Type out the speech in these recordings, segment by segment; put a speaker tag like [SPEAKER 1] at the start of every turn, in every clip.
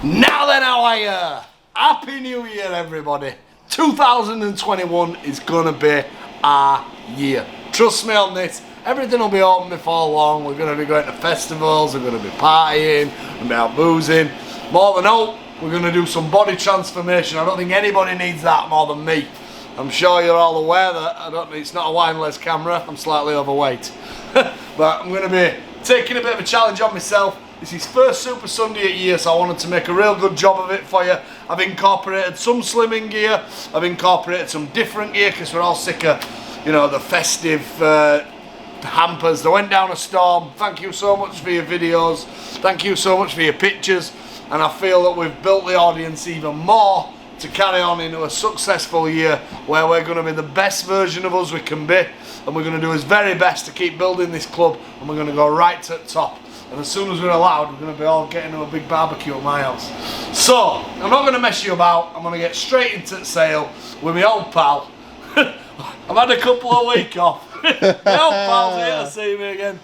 [SPEAKER 1] Now then, how are you? Happy New Year, everybody. 2021 is gonna be our year. Trust me on this. Everything will be open before long. We're gonna be going to festivals. We're gonna be partying. We're gonna be out boozing. More than hope, we're gonna do some body transformation. I don't think anybody needs that more than me. I'm sure you're all aware that it's not a wireless camera. I'm slightly overweight, but I'm gonna be taking a bit of a challenge on myself. This is first Super Sunday at year, so I wanted to make a real good job of it for you. I've incorporated some slimming gear. I've incorporated some different gear because we're all sick of, the festive hampers. They went down a storm. Thank you so much for your videos. Thank you so much for your pictures. And I feel that we've built the audience even more to carry on into a successful year where we're going to be the best version of us we can be, and we're going to do his very best to keep building this club, and we're going to go right to the top. And as soon as we're allowed, we're going to be all getting to a big barbecue at my house. So, I'm not going to mess you about. I'm going to get straight into the sale with my old pal. I've had a couple of weeks off. My old pal's here to see me again.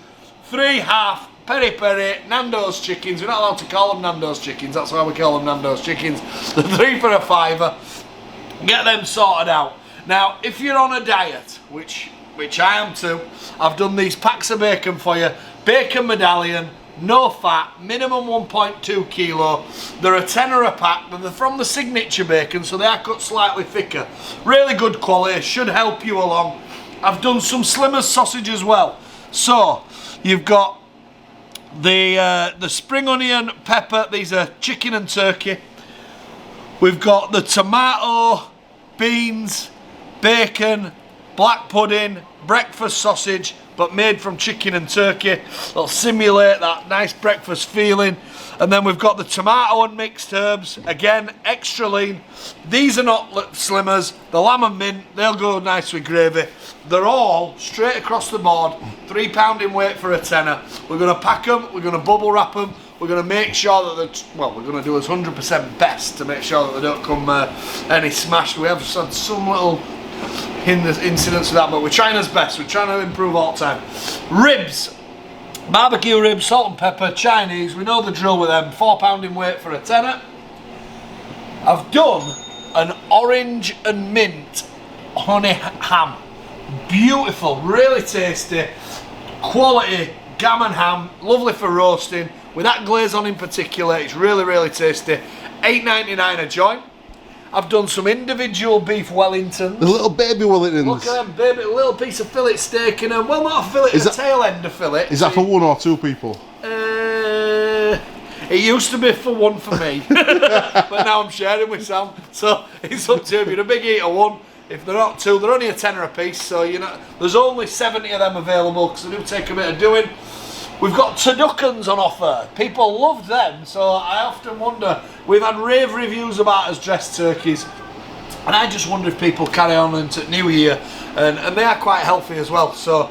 [SPEAKER 1] 3 half peri peri Nando's chickens. We're not allowed to call them Nando's chickens. That's why we call them Nando's chickens. The 3 for a £5. Get them sorted out. Now, if you're on a diet, which I am too, I've done these packs of bacon for you. Bacon medallion, no fat, minimum 1.2 kilo. They're a tenner a pack, but they're from the signature bacon, so they are cut slightly thicker. Really good quality, should help you along. I've done some Slimmers sausage as well. So, you've got the spring onion, pepper, these are chicken and turkey. We've got the tomato, beans, bacon, black pudding, breakfast sausage, but made from chicken and turkey. It'll simulate that nice breakfast feeling. And then we've got the tomato and mixed herbs, again extra lean. These are not slimmers, the lamb and mint, they'll go nice with gravy. They're all straight across the board, £3 in weight for a tenner. We're going to pack them, we're going to bubble wrap them, we're going to make sure that we're going to do us 100% best to make sure that they don't come any smashed. We have had some little incidents with that, but we're trying our best. We're trying to improve all the time. Ribs, barbecue ribs, salt and pepper, Chinese. We know the drill with them. £4 in weight for a tenner. I've done an orange and mint honey ham. Beautiful, really tasty, quality gammon ham, lovely for roasting. With that glaze on in particular, it's really, really tasty. £8.99 a joint. I've done some individual beef Wellingtons.
[SPEAKER 2] The little baby Wellingtons.
[SPEAKER 1] Look at them, baby, a little piece of fillet steak in them. Well, not a fillet, a tail end of fillet.
[SPEAKER 2] Is that for 1 or 2 people?
[SPEAKER 1] It used to be for 1 for me, but now I'm sharing with Sam. So it's up to you. If you're a big eater, 1. If they're not 2, they're only a tenner a piece. So there's only 70 of them available because they do take a bit of doing. We've got turduckens on offer. People loved them, so I often wonder, we've had rave reviews about us dressed turkeys, and I just wonder if people carry on into New Year, and they are quite healthy as well. So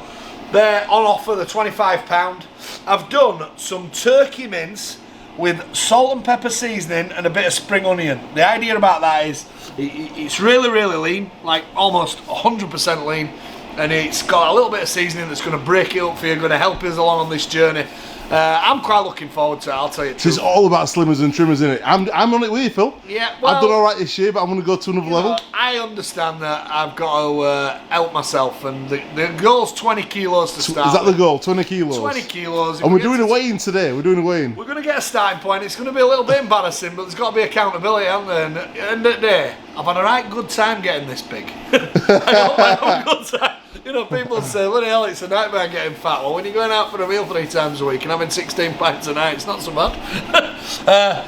[SPEAKER 1] they're on offer, they're £25. I've done some turkey mince with salt and pepper seasoning and a bit of spring onion. The idea about that is it's really, really lean, like almost 100% lean. And it's got a little bit of seasoning that's going to break it up for you, going to help us along on this journey. I'm quite looking forward to it, I'll tell you.
[SPEAKER 2] It's all about slimmers and trimmers, isn't it? I'm on it with you, Phil.
[SPEAKER 1] Yeah, well,
[SPEAKER 2] I've done all right this year, but I'm going to go to another level.
[SPEAKER 1] I understand that I've got to help myself, and the goal's 20 kilos to start.
[SPEAKER 2] Is that the goal? 20 kilos?
[SPEAKER 1] 20 kilos.
[SPEAKER 2] And we're doing a weigh-in today. We're doing a weigh-in.
[SPEAKER 1] We're going to get a starting point. It's going to be a little bit embarrassing, but there's got to be accountability, hasn't there? And at the end of the day, I've had a right good time getting this big. I had a good time. People say, bloody hell, it's a nightmare getting fat. Well, when you're going out for a meal 3 times a week and having 16 pints a night, it's not so bad.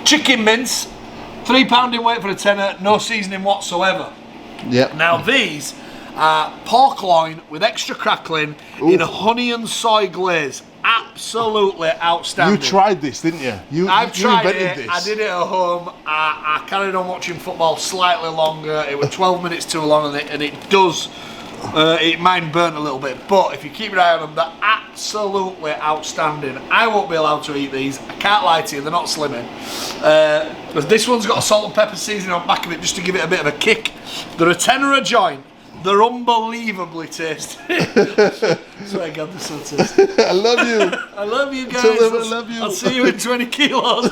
[SPEAKER 1] Chicken mince, £3 in weight for a tenner, no seasoning whatsoever.
[SPEAKER 2] Yep.
[SPEAKER 1] Now these are pork loin with extra crackling in a honey and soy glaze. Absolutely outstanding.
[SPEAKER 2] You tried this, didn't you?
[SPEAKER 1] I've tried
[SPEAKER 2] invented
[SPEAKER 1] it.
[SPEAKER 2] this.
[SPEAKER 1] I did it at home. I carried on watching football slightly longer. It was 12 minutes too long, and it does. Mine burnt a little bit, but if you keep your eye on them, they're absolutely outstanding. I won't be allowed to eat these. I can't lie to you, they're not slimming. But this one's got a salt and pepper seasoning on the back of it just to give it a bit of a kick. They're a tenner a joint. They're unbelievably tasty. Swear to God, they're so tasty.
[SPEAKER 2] I love you.
[SPEAKER 1] I love you guys.
[SPEAKER 2] I love you.
[SPEAKER 1] I'll see you in 20 kilos.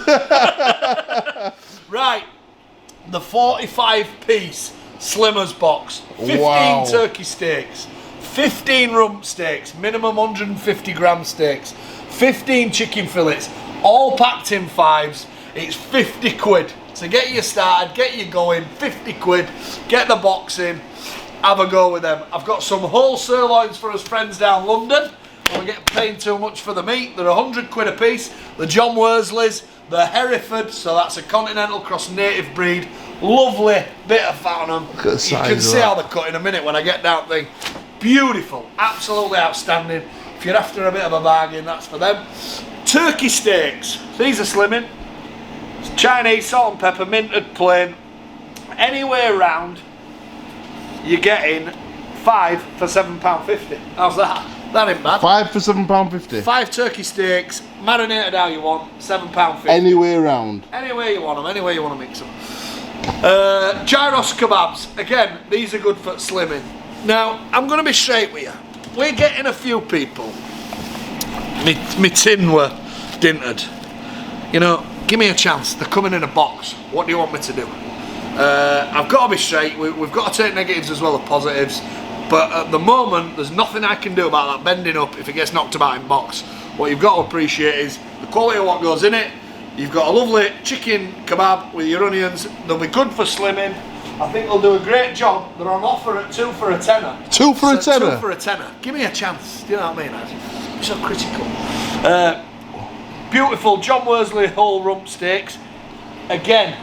[SPEAKER 1] 45-piece Slimmers box. 15
[SPEAKER 2] Wow.
[SPEAKER 1] turkey steaks, 15 rump steaks, minimum 150 gram steaks, 15 chicken fillets, all packed in 5s. It's 50 quid. So get you started, get you going, 50 quid, get the box in, have a go with them. I've got some whole sirloins for us friends down London. We get paying too much for the meat. They're 100 quid a piece. The John Worsleys, the Hereford, so that's a continental cross native breed. Lovely bit of fat on them.
[SPEAKER 2] Look at the size
[SPEAKER 1] you can
[SPEAKER 2] of
[SPEAKER 1] see
[SPEAKER 2] that.
[SPEAKER 1] how they're cut in a minute when I get down thing. Beautiful, absolutely outstanding. If you're after a bit of a bargain, that's for them. Turkey steaks, these are slimming. It's Chinese, salt and pepper, minted plain. Anywhere round, you're getting 5 for £7.50. How's that? That ain't bad.
[SPEAKER 2] 5 for £7.50.
[SPEAKER 1] 5 turkey steaks, marinated how you want, £7.50.
[SPEAKER 2] Any round.
[SPEAKER 1] Anywhere you want them, anywhere you want to mix them. Gyros kebabs, again, these are good for slimming. Now, I'm going to be straight with you. We're getting a few people. Me tin were dinted. You know, give me a chance. They're coming in a box. What do you want me to do? I've got to be straight. We've got to take negatives as well as positives. But at the moment, there's nothing I can do about that bending up if it gets knocked about in box. What you've got to appreciate is the quality of what goes in it. You've got a lovely chicken kebab with your onions. They'll be good for slimming. I think they'll do a great job. They're on offer at 2 for a tenner.
[SPEAKER 2] 2 for a tenner?
[SPEAKER 1] 2 for a tenner. Give me a chance. Do you know what I mean? I'm so critical. Beautiful John Worsley whole rump steaks. Again,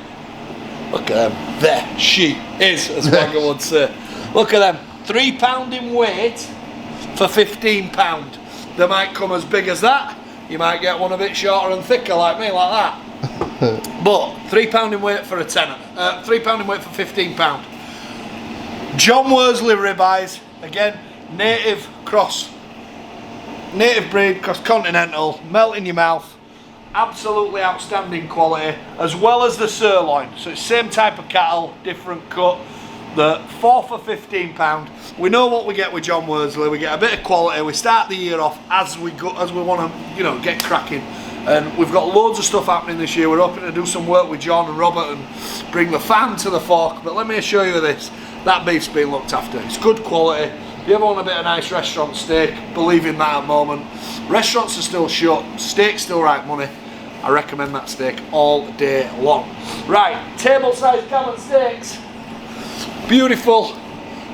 [SPEAKER 1] look at them. There she is, as Wagga would say. Look at them. £3 in weight for £15. They might come as big as that. You might get one a bit shorter and thicker like me, like that. But £3 in weight for a tenner. £3 in weight for £15. John Worsley ribeyes, again, native breed, cross continental, melt in your mouth. Absolutely outstanding quality, as well as the sirloin. So it's same type of cattle, different cut. The 4 for £15. We know what we get with John Worsley. We get a bit of quality. We start the year off as we go, as we want to, you know, get cracking. And we've got loads of stuff happening this year. We're hoping to do some work with John and Robert and bring the fan to the fork. But let me assure you this: that beef's been looked after. It's good quality. If you ever want a bit of nice restaurant steak, believe in that at the moment. Restaurants are still shut. Steak's still right money. I recommend that steak all day long. Right, table-sized gammon steaks. Beautiful.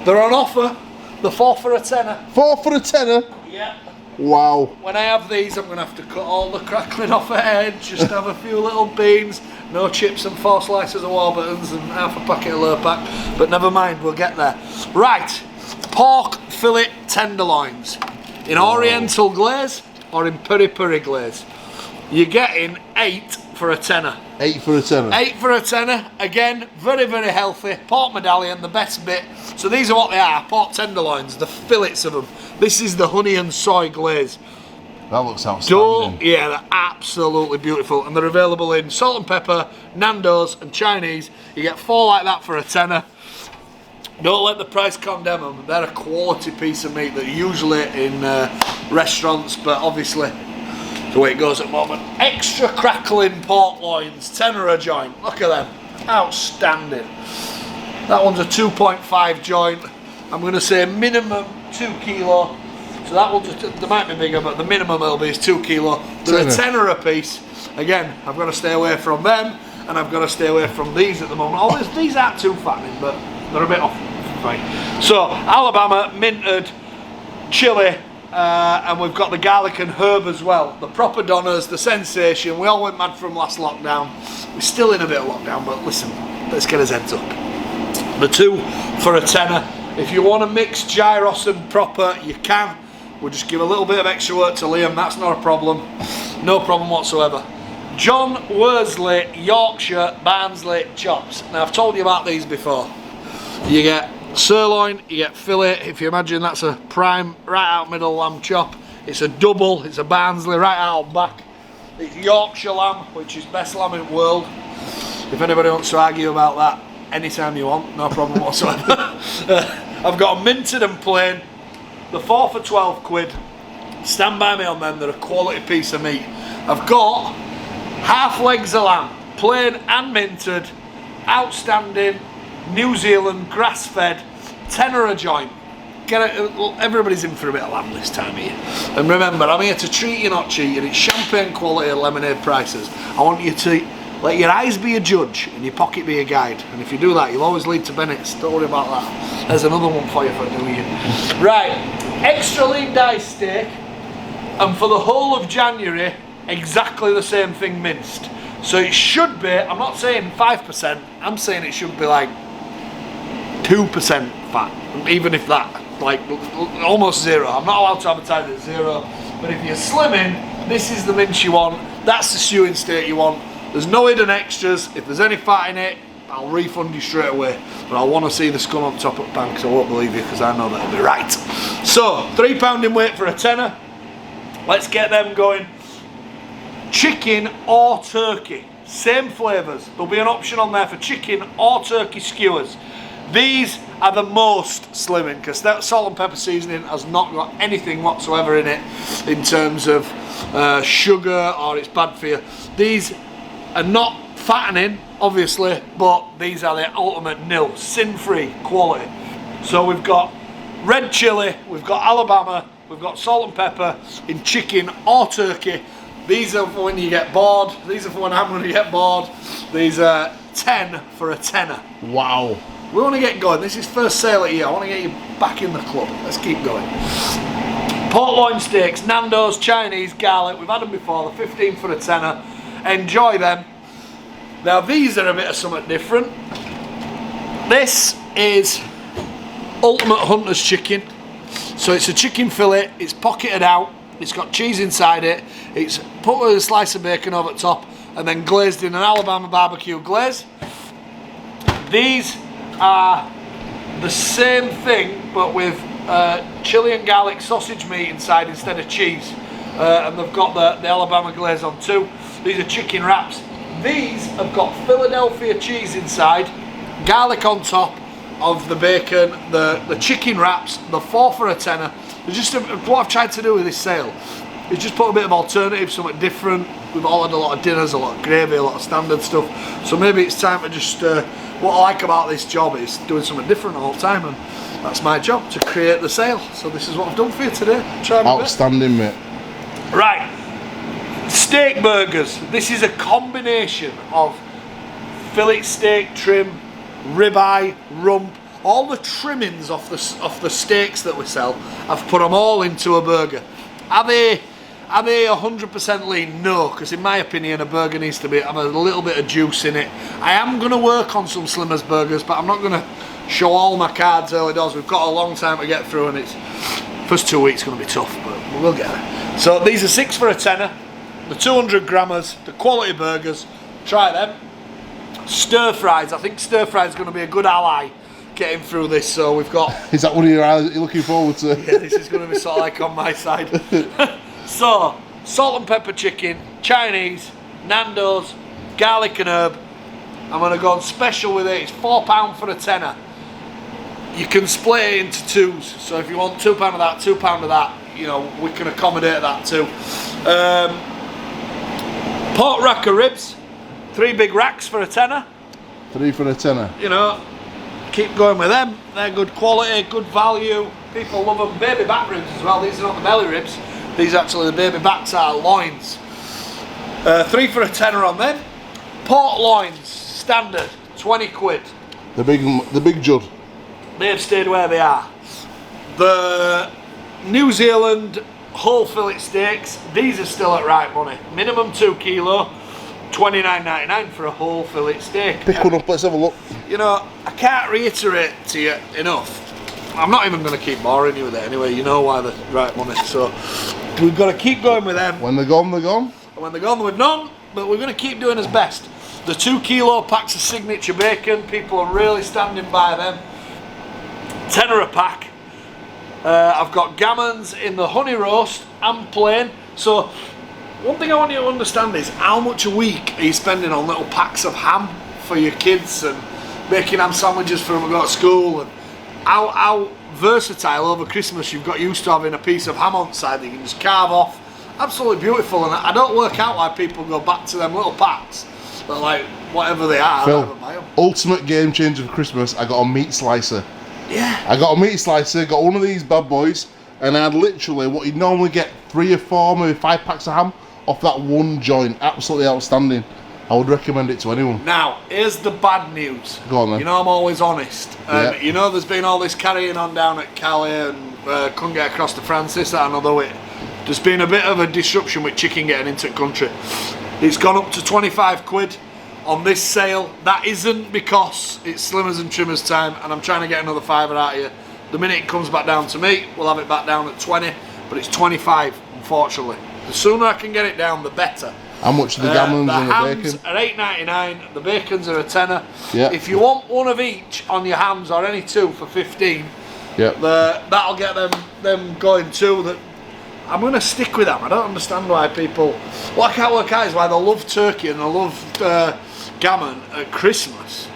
[SPEAKER 1] They're on offer. The 4 for a tenner.
[SPEAKER 2] 4 for a tenner?
[SPEAKER 1] Yeah.
[SPEAKER 2] Wow.
[SPEAKER 1] When I have these, I'm going to have to cut all the crackling off ahead, just have a few little beans, no chips and 4 slices of Warburtons and half a packet of Lurpak. But never mind, we'll get there. Right, pork fillet tenderloins. In Oriental glaze or in peri-peri glaze. You're getting 8 for a tenner.
[SPEAKER 2] 8 for a tenner.
[SPEAKER 1] 8 for a tenner. Again, very, very healthy. Pork medallion, the best bit. So these are what they are, pork tenderloins, the fillets of them. This is the honey and soy glaze.
[SPEAKER 2] That looks outstanding.
[SPEAKER 1] Yeah, they're absolutely beautiful. And they're available in salt and pepper, Nando's and Chinese. You get 4 like that for a tenner. Don't let the price condemn them. They're a quality piece of meat that usually in restaurants, but obviously the way it goes at the moment. Extra crackling pork loins, tenner a joint. Look at them, outstanding. That one's a 2.5 joint. I'm going to say minimum 2 kilo. So that will just, they might be bigger, but the minimum it'll be is 2 kilo. They're a tenner a piece. Again, I've got to stay away from them, and I've got to stay away from these at the moment. Oh, these aren't too fattening, but they're a bit off. Right. So Alabama minted chili. And we've got the garlic and herb as well. The proper Donners, the sensation. We all went mad from last lockdown. We're still in a bit of lockdown, but listen, let's get his heads up. The 2 for a tenner. If you want to mix gyros and proper, you can. We'll just give a little bit of extra work to Liam. That's not a problem. No problem whatsoever. John Worsley Yorkshire Barnsley chops. Now I've told you about these before. You get sirloin, you get fillet. If you imagine that's a prime right out middle lamb chop. It's a double, it's a Barnsley right out back. It's Yorkshire lamb, which is best lamb in the world. If anybody wants to argue about that, anytime you want, no problem whatsoever. I've got them minted and plain. The 4 for 12 quid. Stand by me on them, they're a quality piece of meat. I've got half legs of lamb, plain and minted, outstanding New Zealand grass-fed tenner a joint. Everybody's in for a bit of lamb this time of year. And remember, I'm here to treat you, not cheat you. It's champagne quality at lemonade prices. I want you to let your eyes be a judge and your pocket be a guide. And if you do that, you'll always lead to Bennets. Don't worry about that. There's another one for you for New Year. Right, extra lean diced steak. And for the whole of January, exactly the same thing minced. So it should be, I'm not saying 5%, I'm saying it should be like 2% fat, even if that, like almost zero. I'm not allowed to advertise it 0, but if you're slimming, this is the mince you want, that's the stewing steak you want. There's no hidden extras. If there's any fat in it, I'll refund you straight away. But I want to see the scum on top of the pan because I won't believe you, because I know that'll be right. So, £3 in weight for a tenner. Let's get them going. Chicken or turkey, same flavours. There'll be an option on there for chicken or turkey skewers. These are the most slimming because that salt and pepper seasoning has not got anything whatsoever in it in terms of sugar, or it's bad for you. These are not fattening, obviously, but these are the ultimate nil, sin-free quality. So we've got red chilli, we've got Alabama, we've got salt and pepper in chicken or turkey. These are for when you get bored. These are for when I'm going to get bored. These are 10 for a tenner.
[SPEAKER 2] Wow.
[SPEAKER 1] We want to get going. This is first sale of the year. I want to get you back in the club. Let's keep going. Pork loin steaks, Nando's, Chinese, garlic. We've had them before. They're 15 for a tenner. Enjoy them. Now these are a bit of something different. This is Ultimate Hunter's chicken. So it's a chicken fillet. It's pocketed out. It's got cheese inside it. It's put with a slice of bacon over the top and then glazed in an Alabama barbecue glaze. These are the same thing but with chili and garlic sausage meat inside instead of cheese. And they've got the Alabama glaze on too. These are chicken wraps. These have got Philadelphia cheese inside, garlic on top of the bacon, the chicken wraps, the 4 for a tenner. Just what I've tried to do with this sale is just put a bit of alternative, something different. We've all had a lot of dinners, a lot of gravy, a lot of standard stuff. So maybe it's time to just, what I like about this job is doing something different all the time, and that's my job, to create the sale. So this is what I've done for you today. Try my best.
[SPEAKER 2] Outstanding, mate.
[SPEAKER 1] Right, steak burgers. This is a combination of fillet steak trim, ribeye, rump, all the trimmings off the steaks that we sell. I've put them all into a burger. Are they 100% lean? No, because in my opinion a burger needs to have a little bit of juice in it. I am going to work on some Slimmers burgers, but I'm not going to show all my cards early doors. We've got a long time to get through, and it's first 2 weeks going to be tough, but we'll get there. So these are 6 for a tenner, the 200 grammers, the quality burgers. Try them. Stir fries. I think stir fries is going to be a good ally getting through this. So we've got.
[SPEAKER 2] Is that one of your eyes that you're looking forward to?
[SPEAKER 1] Yeah, this is going to be sort of like on my side. So salt and pepper chicken, Chinese, Nando's, garlic and herb. I'm going to go on special with it. It's £4 for a tenner. You can split it into twos. So if you want £2 of that, £2 of that, you know, we can accommodate that too. Pork rack of ribs, 3 big racks for a tenner.
[SPEAKER 2] 3 for a tenner.
[SPEAKER 1] You know, keep going with them. They're good quality, good value. People love them. Baby back ribs as well. These are not the belly ribs. These actually, the baby backs are loins. 3 for a tenner on them. Pork loins, standard, 20 quid.
[SPEAKER 2] The big jud.
[SPEAKER 1] They've stayed where they are. The New Zealand whole fillet steaks, these are still at right money. Minimum 2 kilo, $29.99 for a whole fillet steak.
[SPEAKER 2] Pick one up, let's have a look.
[SPEAKER 1] You know, I can't reiterate to you enough. I'm not even going to keep boring you with it anyway. You know why they're right money. So we've got to keep going with them.
[SPEAKER 2] When they're gone, they're gone.
[SPEAKER 1] And when they're gone, we've none. But we're going to keep doing as best. The 2 kilo packs of signature bacon, people are really standing by them. Tenner a pack. I've got gammons in the honey roast and plain. So one thing I want you to understand is how much a week are you spending on little packs of ham for your kids and making ham sandwiches for them to go to school, and how versatile over Christmas you've got used to having a piece of ham on the side that you can just carve off. Absolutely beautiful, and I don't work out why people go back to them little packs. They're like whatever they are,
[SPEAKER 2] Phil,
[SPEAKER 1] I never buy them.
[SPEAKER 2] ultimate game changer for Christmas. I got a meat slicer.
[SPEAKER 1] Yeah.
[SPEAKER 2] I got a meat slicer, got one of these bad boys, and I had literally what you'd normally get 3 or 4, maybe 5 packs of ham off that one joint. Absolutely outstanding. I would recommend it to anyone.
[SPEAKER 1] Now, here's the bad news.
[SPEAKER 2] Go on then.
[SPEAKER 1] You know I'm always honest.
[SPEAKER 2] Yeah.
[SPEAKER 1] You know there's been all this carrying on down at Calais and couldn't get across to Francis, that another way. There's been a bit of a disruption with chicken getting into the country. It's gone up to 25 quid on this sale. That isn't because it's Slimmers and Trimmers time and I'm trying to get another fiver out of you. The minute it comes back down to me, we'll have it back down at 20, but it's 25, unfortunately. The sooner I can get it down, the better.
[SPEAKER 2] How much are the gammons and the
[SPEAKER 1] hams
[SPEAKER 2] bacon?
[SPEAKER 1] are $8.99, the bacons are a tenner.
[SPEAKER 2] Yeah.
[SPEAKER 1] If you want one of each on your hams or any two for 15,
[SPEAKER 2] Yeah.
[SPEAKER 1] that'll get them going too. That I'm going to stick with them. I don't understand why people. What I can't work out is why they love turkey and they love gammon at Christmas,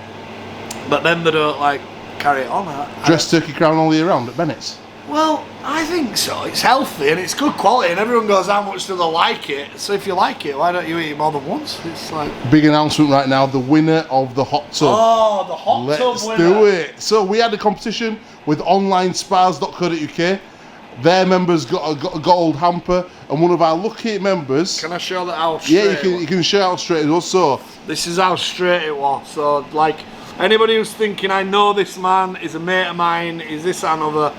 [SPEAKER 1] but then they don't like carry it on.
[SPEAKER 2] Dressed turkey crown all year round at Bennets.
[SPEAKER 1] Well, I think so. It's healthy and it's good quality, and everyone goes, how much do they like it? So if you like it, why don't you eat it more than once? It's like...
[SPEAKER 2] Big announcement right now, the winner of the hot tub.
[SPEAKER 1] Oh, the hot tub
[SPEAKER 2] Let's
[SPEAKER 1] winner.
[SPEAKER 2] do it. So we had a competition with onlinespars.co.uk. Their members got a gold hamper, and one of our lucky members...
[SPEAKER 1] Can I show that how straight
[SPEAKER 2] Yeah, you can show how straight it was. So
[SPEAKER 1] this is how straight it was. So, like, anybody who's thinking, I know this man, is a mate of mine, is this and other...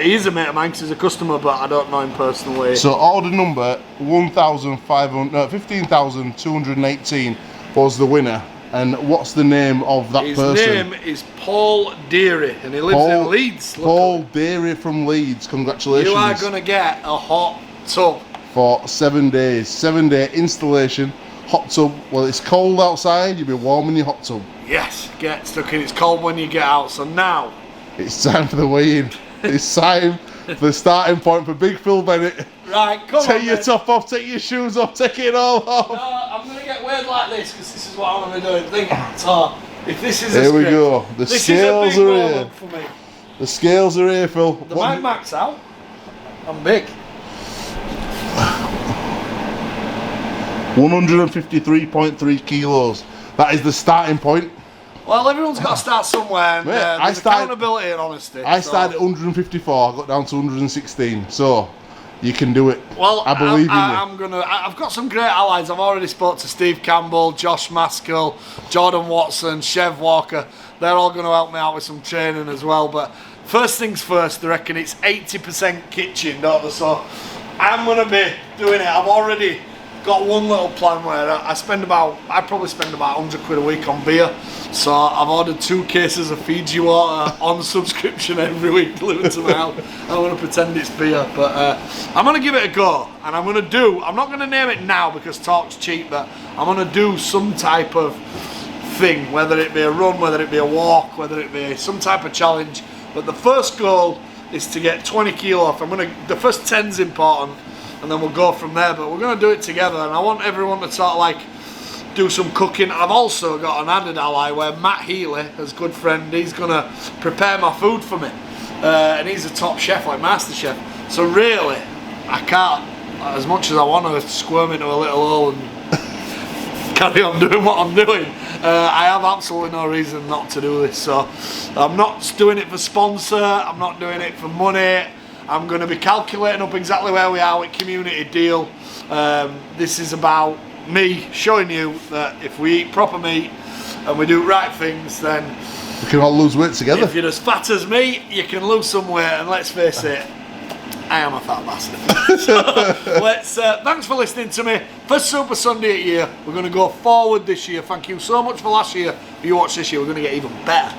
[SPEAKER 1] he is a mate of mine because he's a customer, but I don't know him personally.
[SPEAKER 2] So order number 15,218 was the winner. And what's the name of that person?
[SPEAKER 1] His name is Paul Deary, and he lives in Leeds.
[SPEAKER 2] Paul Deary from Leeds. Congratulations.
[SPEAKER 1] You are going to get a hot tub.
[SPEAKER 2] For 7 days. 7-day installation. Hot tub. Well, it's cold outside, you'll be warm in your hot tub.
[SPEAKER 1] Yes, get stuck in. It's cold when you get out. So now...
[SPEAKER 2] It's time for the weigh-in. It's time for the starting point for Big Phil Bennett.
[SPEAKER 1] Right, come on.
[SPEAKER 2] Take your top off, take your shoes off, take it all off.
[SPEAKER 1] No, I'm going to get weird like this because this is what I'm going to be doing. So, if this is
[SPEAKER 2] Here
[SPEAKER 1] a
[SPEAKER 2] we
[SPEAKER 1] script,
[SPEAKER 2] go. The
[SPEAKER 1] this
[SPEAKER 2] scales
[SPEAKER 1] is a big
[SPEAKER 2] are here.
[SPEAKER 1] moment for me.
[SPEAKER 2] The scales are here, Phil.
[SPEAKER 1] The mine max out. I'm big.
[SPEAKER 2] 153.3 kilos. That is the starting point.
[SPEAKER 1] Well, everyone's got to start somewhere, and
[SPEAKER 2] Mate,
[SPEAKER 1] there's accountability and honesty.
[SPEAKER 2] I started at 154, I got down to 116. So, you can do it.
[SPEAKER 1] Well,
[SPEAKER 2] I believe in you.
[SPEAKER 1] I've got some great allies. I've already spoke to Steve Campbell, Josh Maskell, Jordan Watson, Chev Walker. They're all going to help me out with some training as well. But first things first, I reckon it's 80% kitchen, don't they? So I'm going to be doing it. I've already got one little plan where I probably spend about 100 quid a week on beer. So I've ordered 2 cases of Fiji water on subscription every week delivered to my house. I'm going to pretend it's beer, but I'm going to give it a go. And I'm not going to name it now because talk's cheap, but I'm going to do some type of thing, whether it be a run, whether it be a walk, whether it be some type of challenge. But the first goal is to get 20 kilo off. The first 10's important, and then we'll go from there. But we're going to do it together, and I want everyone to sort of like do some cooking. I've also got an added ally where Matt Healy, as good friend, he's going to prepare my food for me. And he's a top chef, like Master Chef. So really, I can't, as much as I want to squirm into a little hole and carry on doing what I'm doing, I have absolutely no reason not to do this. So I'm not doing it for sponsor, I'm not doing it for money. I'm going to be calculating up exactly where we are with Community Deal. This is about me showing you that if we eat proper meat and we do right things, then
[SPEAKER 2] we can all lose weight together.
[SPEAKER 1] If you're as fat as me, you can lose some weight, and let's face it, I am a fat bastard. So thanks for listening to me. First Super Sunday at year. We're going to go forward this year. Thank you so much for last year. If you watched this year, we're going to get even better.